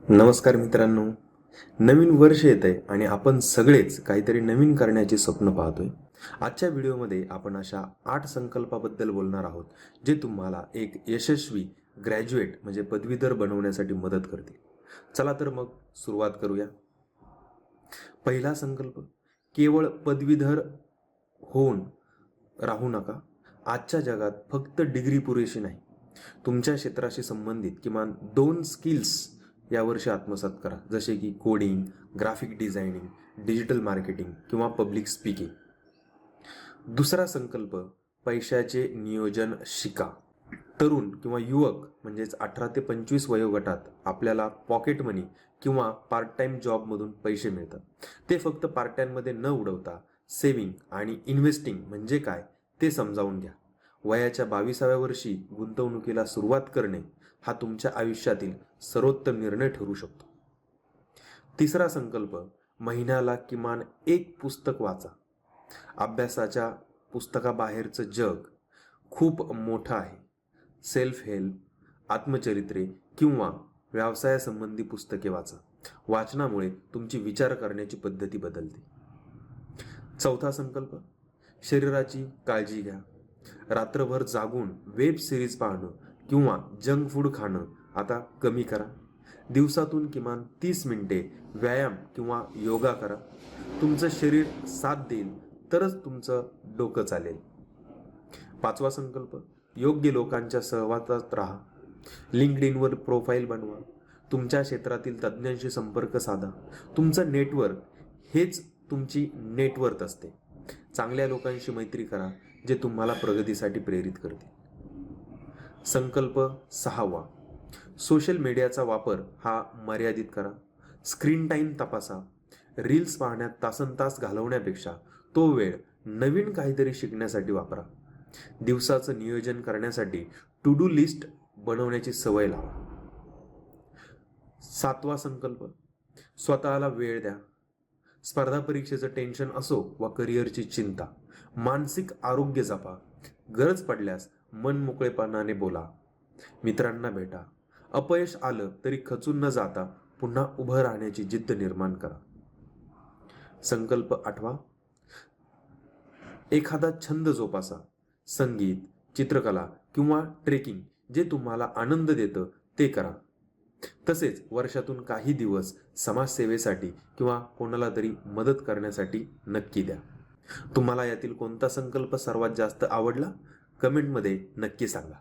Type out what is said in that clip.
नमस्कार मित्रांनो. नवीन वर्ष येत आहे आणि आपण सगळेच काहीतरी नवीन करण्याचे स्वप्न पाहतोय. आजच्या व्हिडिओमध्ये आपण अशा 8 संकल्पाबद्दल बोलणार आहोत जे तुम्हाला एक यशस्वी ग्रॅज्युएट म्हणजे पदवीधर बनवण्यासाठी मदत करतील. चला तर मग सुरुवात करूया. पहिला संकल्प, केवळ पदवीधर होऊन राहू नका. आजच्या जगात फक्त डिग्री पुरेशी नाही. तुमच्या क्षेत्राशी संबंधित किमान 2 स्किल्स यावर्षी आत्मसात करा, जसे की coding, graphic designing, digital marketing किंवा पब्लिक स्पीकिंग. दुसरा संकल्प, पैशाचे नियोजन शिका. तरुण किंवा युवक म्हणजेच 18 ते 25 वयोगटात आपल्याला पॉकेट मनी किंवा पार्ट टाइम जॉबमधून पैसे मिळतात. ते फक्त पार्ट टाइममध्ये न उडवता सेव्हिंग आणि इन्व्हेस्टिंग म्हणजे काय ते समजावून घ्या. वयाच्या 22व्या वर्षी गुंतवणुकीला सुरुवात करणे हा तुमच्या आयुष्यातील सर्वोत्तम निर्णय ठरू शकतो. तिसरा संकल्प, महिन्याला किमान 1 पुस्तक वाचा. अभ्यासाच्या पुस्तकाबाहेरचं जग खूप मोठं आहे. सेल्फ हेल्प, आत्मचरित्रे किंवा व्यवसायासंबंधी पुस्तके वाचा. वाचनामुळे तुमची विचार करण्याची पद्धती बदलते. चौथा संकल्प, शरीराची काळजी घ्या. रात्रभर जागून वेब सिरीज पाहणं किंवा जंक फूड खाणं आता कमी करा. दिवसातून किमान 30 मिनिटे व्यायाम किंवा योगा करा. तुमचं शरीर साथ देईल तरच तुमचं डोकं चालेल. पाचवा संकल्प, योग्य लोकांच्या सहवासात राहा. लिंक्डइनवर प्रोफाईल बनवा. तुमच्या क्षेत्रातील तज्ज्ञांशी संपर्क साधा. तुमचं नेटवर्क हेच तुमची नेटवर्थ असते. चांगल्या लोकांशी मैत्री करा जे तुम्हाला प्रगतीसाठी प्रेरित करतील. संकल्प सहावा, सोशल मीडियाचा वापर हा मर्यादित करा. स्क्रीन टाईम तपासा. रील्स पाहण्यात तासनतास घालवण्यापेक्षा तो वेळ नवीन काहीतरी शिकण्यासाठी वापरा. दिवसाचं नियोजन करण्यासाठी टू डू लिस्ट बनवण्याची सवय लावा. सातवा संकल्प, स्वतःला वेळ द्या. स्पर्धा परीक्षेचं टेन्शन असो वा करिअरची चिंता, मानसिक आरोग्य जपा. गरज पडल्यास मन मोकळेपणाने बोला. मित्रांना भेटा. अपयश आलं तरी खचून न जाता पुन्हा उभं राहण्याची जिद्द निर्माण करा. संकल्प आठवा, एखादा छंद जोपासा. संगीत, चित्रकला किंवा ट्रेकिंग जे तुम्हाला आनंद देतं ते करा. तसेच वर्षातून काही दिवस समाजसेवेसाठी किंवा कोणाला तरी मदत करण्यासाठी नक्की द्या. तुम्हाला यातील कोणता संकल्प सर्वात जास्त आवडला? कमेंटमध्ये नक्की सांगा.